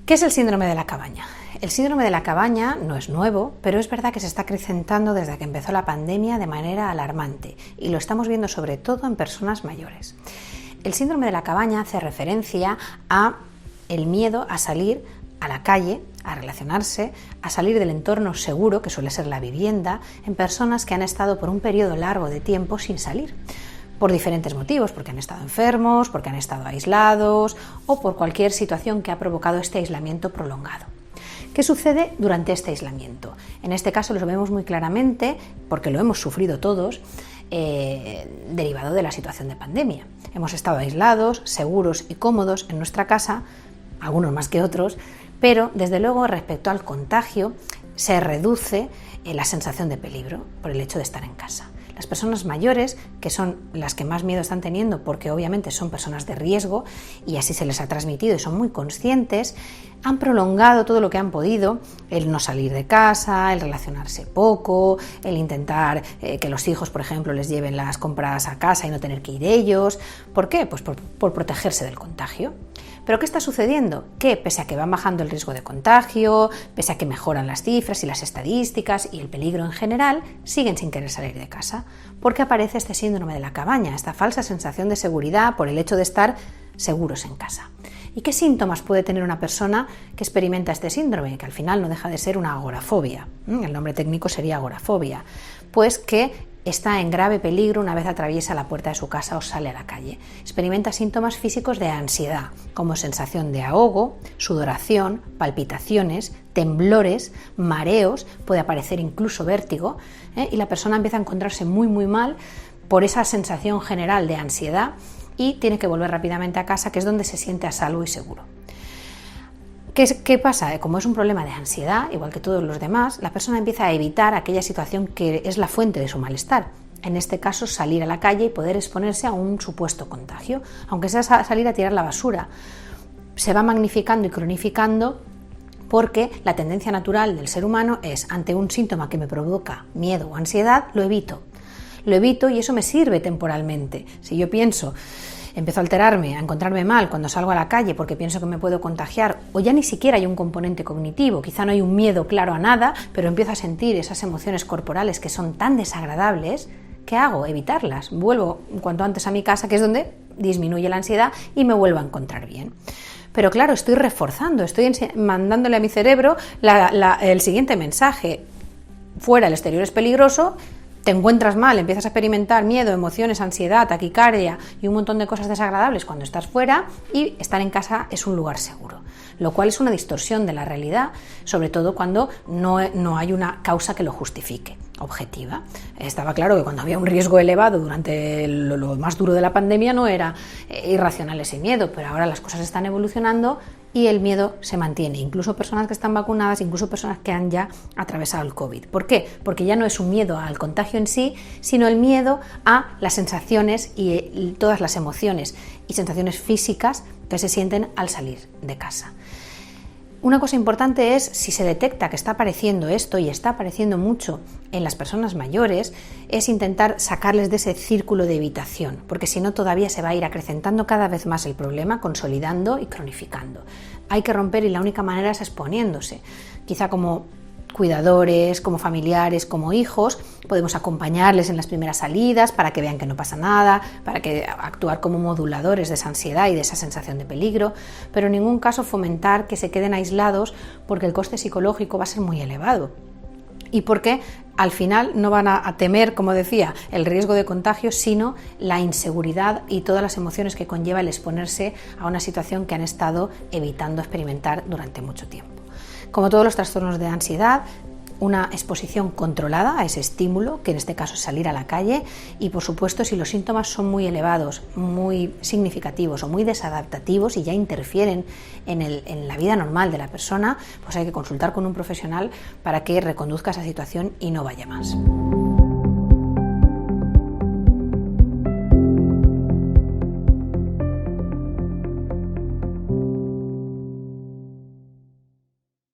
¿Qué es el síndrome de la cabaña? El síndrome de la cabaña no es nuevo, pero es verdad que se está acrecentando desde que empezó la pandemia de manera alarmante y lo estamos viendo sobre todo en personas mayores. El síndrome de la cabaña hace referencia a el miedo a salir a la calle, a relacionarse, a salir del entorno seguro, que suele ser la vivienda, en personas que han estado por un periodo largo de tiempo sin salir. Por diferentes motivos, porque han estado enfermos, porque han estado aislados o por cualquier situación que ha provocado este aislamiento prolongado. ¿Qué sucede durante este aislamiento? En este caso lo vemos muy claramente, porque lo hemos sufrido todos, derivado de la situación de pandemia. Hemos estado aislados, seguros y cómodos en nuestra casa, algunos más que otros, pero desde luego respecto al contagio se reduce la sensación de peligro por el hecho de estar en casa. Las personas mayores, que son las que más miedo están teniendo porque obviamente son personas de riesgo y así se les ha transmitido y son muy conscientes, han prolongado todo lo que han podido, el no salir de casa, el relacionarse poco, el intentar que los hijos, por ejemplo, les lleven las compras a casa y no tener que ir ellos. ¿Por qué? Pues por protegerse del contagio. ¿Pero qué está sucediendo? Que pese a que van bajando el riesgo de contagio, pese a que mejoran las cifras y las estadísticas y el peligro en general, siguen sin querer salir de casa, porque aparece este síndrome de la cabaña, esta falsa sensación de seguridad por el hecho de estar seguros en casa. ¿Y qué síntomas puede tener una persona que experimenta este síndrome? Que al final no deja de ser una agorafobia. El nombre técnico sería agorafobia. Pues que está en grave peligro una vez atraviesa la puerta de su casa o sale a la calle. Experimenta síntomas físicos de ansiedad, como sensación de ahogo, sudoración, palpitaciones, temblores, mareos, puede aparecer incluso vértigo, y la persona empieza a encontrarse muy mal por esa sensación general de ansiedad y tiene que volver rápidamente a casa, que es donde se siente a salvo y seguro. ¿Qué pasa? Como es un problema de ansiedad, igual que todos los demás, la persona empieza a evitar aquella situación que es la fuente de su malestar. En este caso, salir a la calle y poder exponerse a un supuesto contagio, aunque sea salir a tirar la basura. Se va magnificando y cronificando porque la tendencia natural del ser humano es, ante un síntoma que me provoca miedo o ansiedad, lo evito. Lo evito y eso me sirve temporalmente. Si yo empiezo a alterarme, a encontrarme mal cuando salgo a la calle porque pienso que me puedo contagiar, o ya ni siquiera hay un componente cognitivo, quizá no hay un miedo claro a nada, pero empiezo a sentir esas emociones corporales que son tan desagradables, ¿qué hago? Evitarlas. Vuelvo cuanto antes a mi casa, que es donde disminuye la ansiedad y me vuelvo a encontrar bien. Pero claro, estoy reforzando, estoy mandándole a mi cerebro el siguiente mensaje. Fuera, el exterior es peligroso. Te encuentras mal, empiezas a experimentar miedo, emociones, ansiedad, taquicardia y un montón de cosas desagradables cuando estás fuera, y estar en casa es un lugar seguro, lo cual es una distorsión de la realidad, sobre todo cuando no hay una causa que lo justifique, objetiva. Estaba claro que cuando había un riesgo elevado durante lo más duro de la pandemia no era irracional ese miedo, pero ahora las cosas están evolucionando y el miedo se mantiene, incluso personas que están vacunadas, incluso personas que han ya atravesado el COVID. ¿Por qué? Porque ya no es un miedo al contagio en sí, sino el miedo a las sensaciones y todas las emociones y sensaciones físicas que se sienten al salir de casa. Una cosa importante es, si se detecta que está apareciendo esto, y está apareciendo mucho en las personas mayores, es intentar sacarles de ese círculo de evitación, porque si no todavía se va a ir acrecentando cada vez más el problema, consolidando y cronificando. Hay que romper y la única manera es exponiéndose, quizá como cuidadores, como familiares, como hijos, podemos acompañarles en las primeras salidas para que vean que no pasa nada, para que actuar como moduladores de esa ansiedad y de esa sensación de peligro, pero en ningún caso fomentar que se queden aislados porque el coste psicológico va a ser muy elevado. Y porque al final no van a temer, como decía, el riesgo de contagio, sino la inseguridad y todas las emociones que conlleva el exponerse a una situación que han estado evitando experimentar durante mucho tiempo. Como todos los trastornos de ansiedad, una exposición controlada a ese estímulo, que en este caso es salir a la calle, y por supuesto si los síntomas son muy elevados, muy significativos o muy desadaptativos y ya interfieren en la vida normal de la persona, pues hay que consultar con un profesional para que reconduzca esa situación y no vaya más.